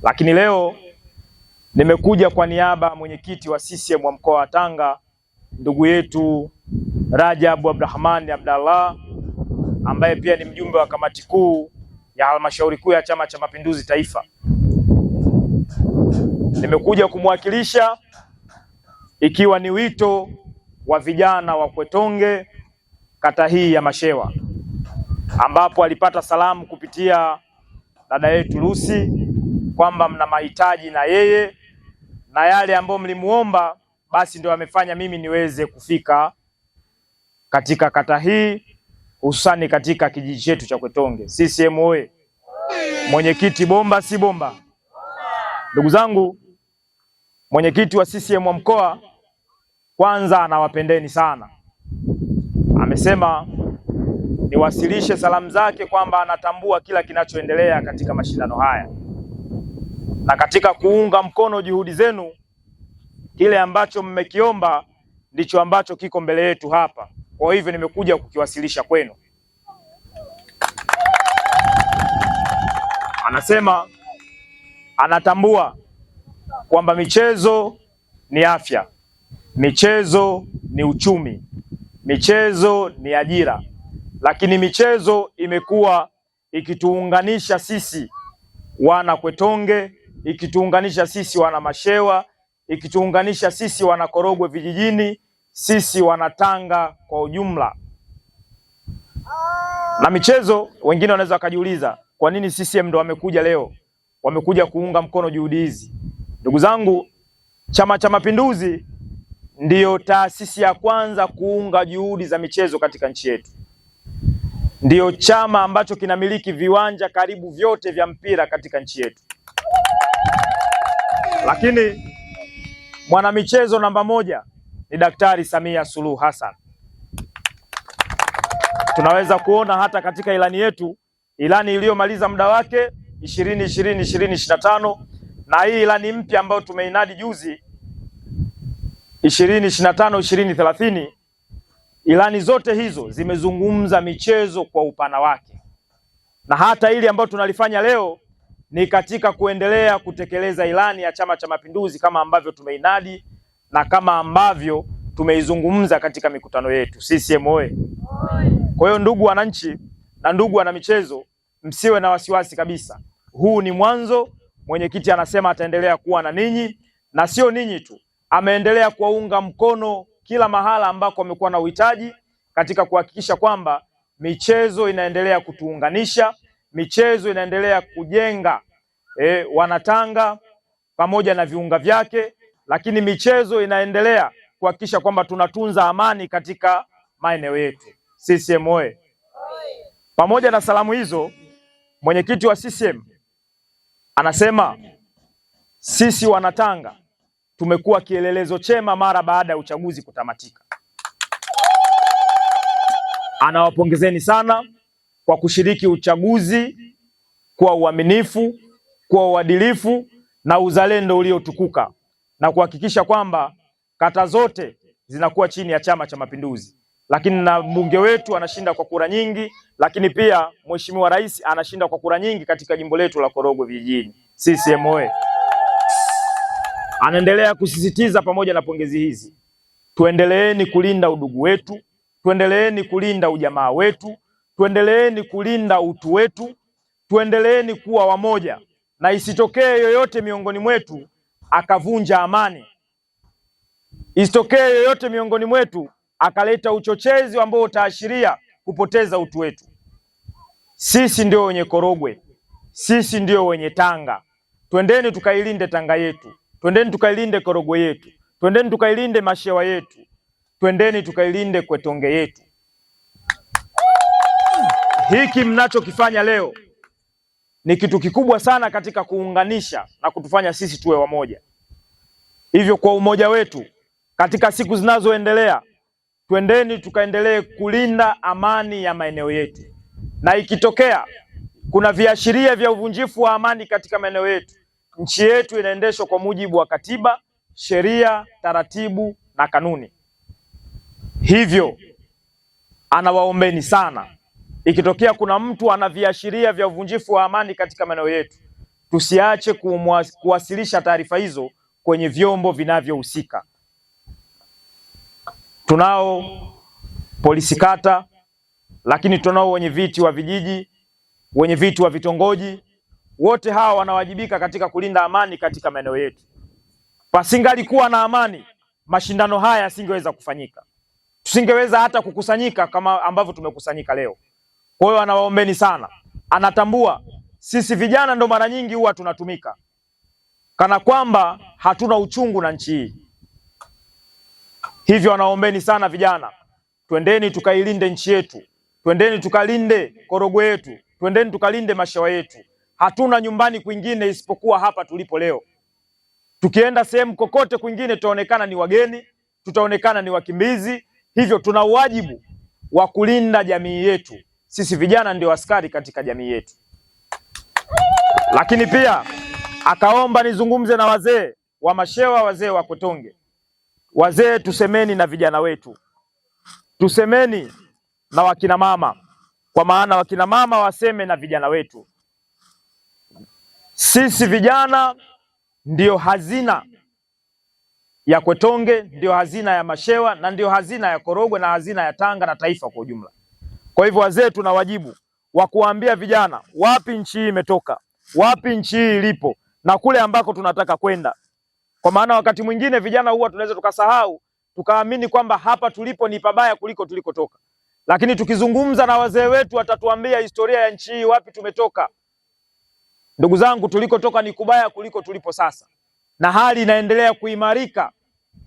Lakini leo nimekuja kwa niaba ya mwenyekiti wa CCM wa mkoa wa Tanga, ndugu yetu Rajab Abdurahman Abdallah, ambaye pia ni mjumbe wa kamati kuu ya halmashauri kuu ya Chama cha Mapinduzi Taifa. Nimekuja kumwakilisha ikiwa ni wito wa vijana wa Kwetonge kata hii ya Mashewa, ambapo alipata salamu kupitia dada yetu Lucy kwamba mna mahitaji na yeye, na yale ambayo mlimuomba basi ndio amefanya mimi niweze kufika katika kata hii, hususani katika kijiji chetu cha Kwetonge. CCM oye! Mwenyekiti bomba si bomba? Ndugu zangu, mwenyekiti wa CCM wa mkoa kwanza anawapendeni sana. Amesema niwasilishe salamu zake kwamba anatambua kila kinachoendelea katika mashindano haya, na katika kuunga mkono juhudi zenu, kile ambacho mmekiomba ndicho ambacho kiko mbele yetu hapa. Kwa hivyo nimekuja kukiwasilisha kwenu. Anasema anatambua kwamba michezo ni afya, michezo ni uchumi, michezo ni ajira, lakini michezo imekuwa ikituunganisha sisi wana Kwetonge, ikituunganisha sisi wana Mashewa, ikituunganisha sisi wana Korogwe vijijini, sisi wana Tanga kwa ujumla. Na michezo, wengine wanaweza wakajiuliza kwa nini CCM ndo wamekuja leo, wamekuja kuunga mkono juhudi hizi. Ndugu zangu, Chama cha Mapinduzi ndiyo taasisi ya kwanza kuunga juhudi za michezo katika nchi yetu. Ndiyo chama ambacho kinamiliki viwanja karibu vyote vya mpira katika nchi yetu. Lakini mwanamichezo namba moja ni Daktari Samia Suluhu Hassan. Tunaweza kuona hata katika ilani yetu, ilani iliyomaliza muda wake 2020-2025, na hii ilani mpya ambayo tumeinadi juzi 2025-2030, ilani zote hizo zimezungumza michezo kwa upana wake. Na hata ili ambayo tunalifanya leo ni katika kuendelea kutekeleza ilani ya Chama cha Mapinduzi kama ambavyo tumeinadi na kama ambavyo tumeizungumza katika mikutano yetu. CCM oye! Kwa hiyo ndugu wananchi na ndugu wana michezo, msiwe na wasiwasi kabisa. Huu ni mwanzo. Mwenyekiti anasema ataendelea kuwa na ninyi, na sio ninyi tu, ameendelea kuwaunga mkono kila mahala ambako amekuwa na uhitaji, katika kuhakikisha kwamba michezo inaendelea kutuunganisha, michezo inaendelea kujenga Wanatanga pamoja na viunga vyake, lakini michezo inaendelea kuhakikisha kwamba tunatunza amani katika maeneo yetu. CCM oye! Pamoja na salamu hizo, mwenyekiti wa CCM anasema sisi Wanatanga tumekuwa kielelezo chema mara baada ya uchaguzi kutamatika. Anawapongezeni sana kwa kushiriki uchaguzi kwa uaminifu, kwa uadilifu na uzalendo uliotukuka, na kuhakikisha kwamba kata zote zinakuwa chini ya Chama cha Mapinduzi. Lakini na mbunge wetu anashinda kwa kura nyingi, lakini pia Mheshimiwa Rais anashinda kwa kura nyingi katika jimbo letu la Korogwe vijijini. CCM oye! Anaendelea kusisitiza pamoja na pongezi hizi, tuendeleeni kulinda udugu wetu, tuendeleeni kulinda ujamaa wetu, tuendeleeni kulinda utu wetu, tuendeleeni kuwa wamoja, na isitokee yoyote miongoni mwetu akavunja amani. Isitokee yoyote miongoni mwetu akaleta uchochezi ambao utaashiria kupoteza utu wetu. Sisi ndio wenye Korogwe, sisi ndio wenye Tanga. Twendeni tukailinde Tanga yetu, twendeni tukailinde Korogwe yetu, twendeni tukailinde Mashewa yetu, twendeni tukailinde Kwetonge yetu. Hiki mnachokifanya leo ni kitu kikubwa sana katika kuunganisha na kutufanya sisi tuwe wamoja. Hivyo kwa umoja wetu katika siku zinazoendelea, twendeni tukaendelee kulinda amani ya maeneo yetu, na ikitokea kuna viashiria vya uvunjifu wa amani katika maeneo yetu, nchi yetu inaendeshwa kwa mujibu wa katiba, sheria, taratibu na kanuni. Hivyo anawaombeni sana, ikitokea kuna mtu ana viashiria vya uvunjifu wa amani katika maeneo yetu, tusiache kuwasilisha taarifa hizo kwenye vyombo vinavyohusika. Tunao polisi kata, lakini tunao wenye viti wa vijiji, wenye viti wa vitongoji. Wote hawa wanawajibika katika kulinda amani katika maeneo yetu. Pasingalikuwa na amani, mashindano haya yasingeweza kufanyika. Tusingeweza hata kukusanyika kama ambavyo tumekusanyika leo. Kwa hiyo anawaombeni sana. Anatambua sisi vijana ndo mara nyingi huwa tunatumika kana kwamba hatuna uchungu na nchi hii. Hivyo anaombeni sana vijana, twendeni tukailinde nchi yetu, twendeni tukalinde Korogwe yetu, twendeni tukalinde Mashewa yetu. Hatuna nyumbani kwingine isipokuwa hapa tulipo leo. Tukienda sehemu kokote kwingine tutaonekana ni wageni, tutaonekana ni wakimbizi. Hivyo tuna wajibu wa kulinda jamii yetu. Sisi vijana ndio askari katika jamii yetu. Lakini pia akaomba nizungumze na wazee wa Mashewa, wazee wa Kwetonge. Wazee, tusemeni na vijana wetu, tusemeni na wakina mama, kwa maana wakina mama waseme na vijana wetu. Sisi vijana ndio hazina ya Kwetonge, ndio hazina ya Mashewa, na ndio hazina ya Korogwe, na hazina ya Tanga na taifa kwa ujumla. Kwa hivyo wazee, tuna wajibu wa kuambia vijana wapi nchi hii imetoka, wapi nchi hii ilipo, na kule ambako tunataka kwenda. Kwa maana wakati mwingine vijana huwa tunaweza tukasahau, tukaamini kwamba hapa tulipo ni pabaya kuliko tulikotoka. Lakini tukizungumza na wazee wetu watatuambia historia ya nchi hii, wapi tumetoka. Ndugu zangu, tulikotoka ni kubaya kuliko tulipo sasa. Na hali inaendelea kuimarika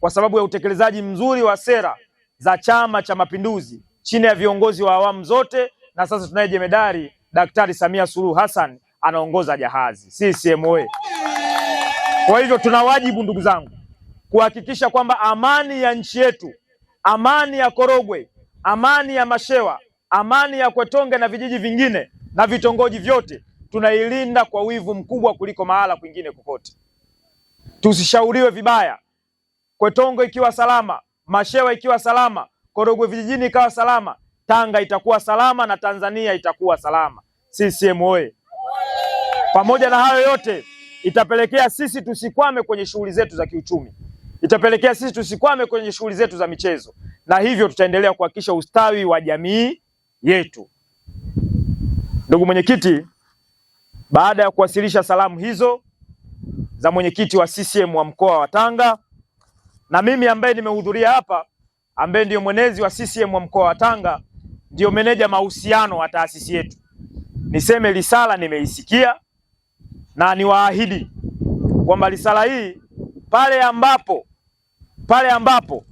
kwa sababu ya utekelezaji mzuri wa sera za Chama cha Mapinduzi chini ya viongozi wa awamu zote, na sasa tunaye jemedari Daktari Samia Suluhu Hassan anaongoza jahazi CCM oyee. Kwa hivyo tuna wajibu ndugu zangu kuhakikisha kwamba amani ya nchi yetu, amani ya Korogwe, amani ya Mashewa, amani ya Kwetonge na vijiji vingine na vitongoji vyote tunailinda kwa wivu mkubwa kuliko mahala kwingine kokote. Tusishauriwe vibaya. Kwetonge ikiwa salama, Mashewa ikiwa salama, Korogwe vijijini ikawa salama, Tanga itakuwa salama na Tanzania itakuwa salama. CCM oyee. Pamoja na hayo yote, itapelekea sisi tusikwame kwenye shughuli zetu za kiuchumi. Itapelekea sisi tusikwame kwenye shughuli zetu za michezo. Na hivyo tutaendelea kuhakikisha ustawi wa jamii yetu. Ndugu mwenyekiti, baada ya kuwasilisha salamu hizo za mwenyekiti wa CCM wa mkoa wa Tanga, na mimi ambaye nimehudhuria hapa, ambaye ndio mwenezi wa CCM wa mkoa wa Tanga, ndio meneja mahusiano wa taasisi yetu, niseme risala nimeisikia, na niwaahidi kwamba risala hii pale ambapo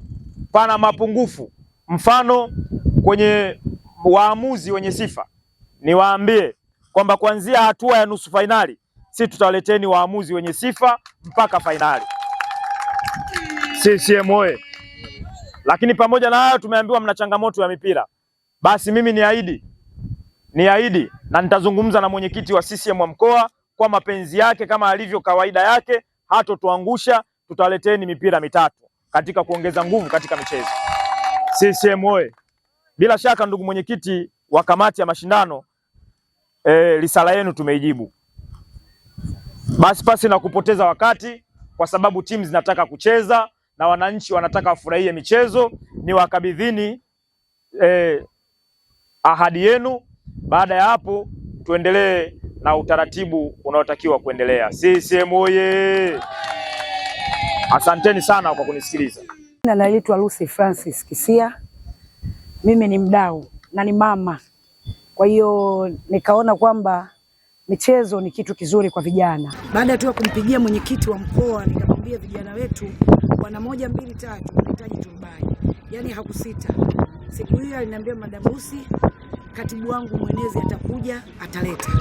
pana mapungufu, mfano kwenye waamuzi wenye sifa, niwaambie kwamba kuanzia hatua ya nusu fainali sisi tutawaleteni waamuzi wenye sifa mpaka fainali. CCM oyee. Lakini pamoja na hayo, tumeambiwa mna changamoto ya mipira. Basi mimi niahidi na nitazungumza na mwenyekiti wa CCM wa mkoa kwa mapenzi yake, kama alivyo kawaida yake, hatotuangusha. Tutawaleteni mipira mitatu katika kuongeza nguvu katika michezo. CCM oyee. Bila shaka ndugu mwenyekiti wa kamati ya mashindano, risala yenu tumeijibu. Basi pasi na kupoteza wakati, kwa sababu timu zinataka kucheza na wananchi wanataka wafurahie michezo, ni wakabidhini ahadi yenu. Baada ya hapo tuendelee na utaratibu unaotakiwa kuendelea. CCM oyee. Asanteni sana kwa kunisikiliza. Naitwa Lucy Francis Kisia. Mimi ni mdau na ni mama. Kwa hiyo nikaona kwamba michezo ni kitu kizuri kwa vijana. Baada tu ya kumpigia mwenyekiti wa mkoa, nikamwambia vijana wetu wana 1 2 3 wanahitaji turubai. Yaani hakusita. Siku hiyo aliniambia Madabusi, katibu wangu mwenezi atakuja, ataleta.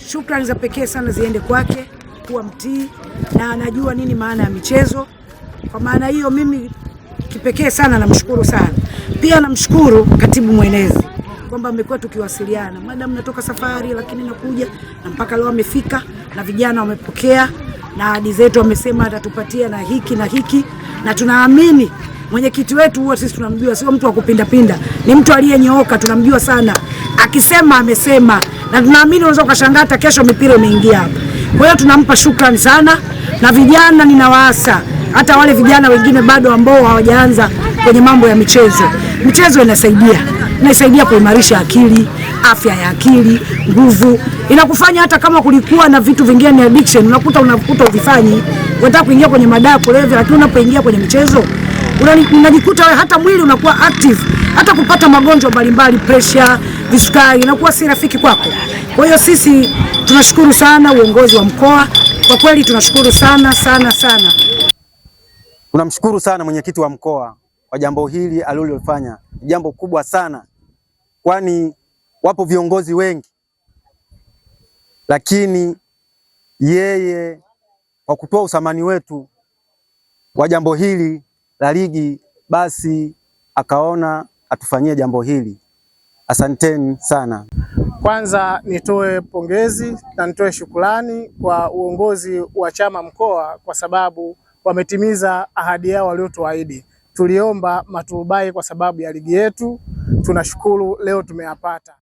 Shukrani za pekee sana ziende kwake, kuwa mtii na anajua nini maana ya michezo. Kwa maana hiyo mimi kipekee sana namshukuru sana. Pia namshukuru katibu mwenezi kwamba amekuwa tukiwasiliana. Madam natoka safari lakini nakuja, na mpaka leo amefika na vijana wamepokea, na ahadi zetu wamesema atatupatia na hiki na hiki, na tunaamini mwenyekiti wetu huwa sisi tunamjua, sio mtu wa kupinda pinda, ni mtu aliyenyooka, tunamjua sana. Akisema amesema, na tunaamini unaweza ukashangaa kesho mipira imeingia hapa. Kwa hiyo tunampa shukrani sana, na vijana ninawaasa, hata wale vijana wengine bado ambao hawajaanza kwenye mambo ya michezo. Michezo inasaidia kuimarisha akili, afya ya akili, nguvu. Inakufanya hata kama kulikuwa na vitu vingine ni addiction, unakuta uvifanyi, unataka kuingia kwenye madawa kulevya, lakini unapoingia kwenye michezo unajikuta hata mwili unakuwa active, hata kupata magonjwa mbalimbali, pressure, visukari, inakuwa si rafiki kwako. Kwa hiyo sisi tunashukuru sana uongozi wa mkoa, kwa kweli tunashukuru sana sana sana. Tunamshukuru sana mwenyekiti wa mkoa kwa jambo hili alilofanya, jambo kubwa sana, kwani wapo viongozi wengi, lakini yeye kwa kutoa uthamani wetu wa jambo hili la ligi, basi akaona atufanyie jambo hili. Asanteni sana. Kwanza nitoe pongezi na nitoe shukrani kwa uongozi wa chama mkoa, kwa sababu wametimiza ahadi yao waliotuahidi. Tuliomba maturubai kwa sababu ya ligi yetu, tunashukuru leo tumeyapata.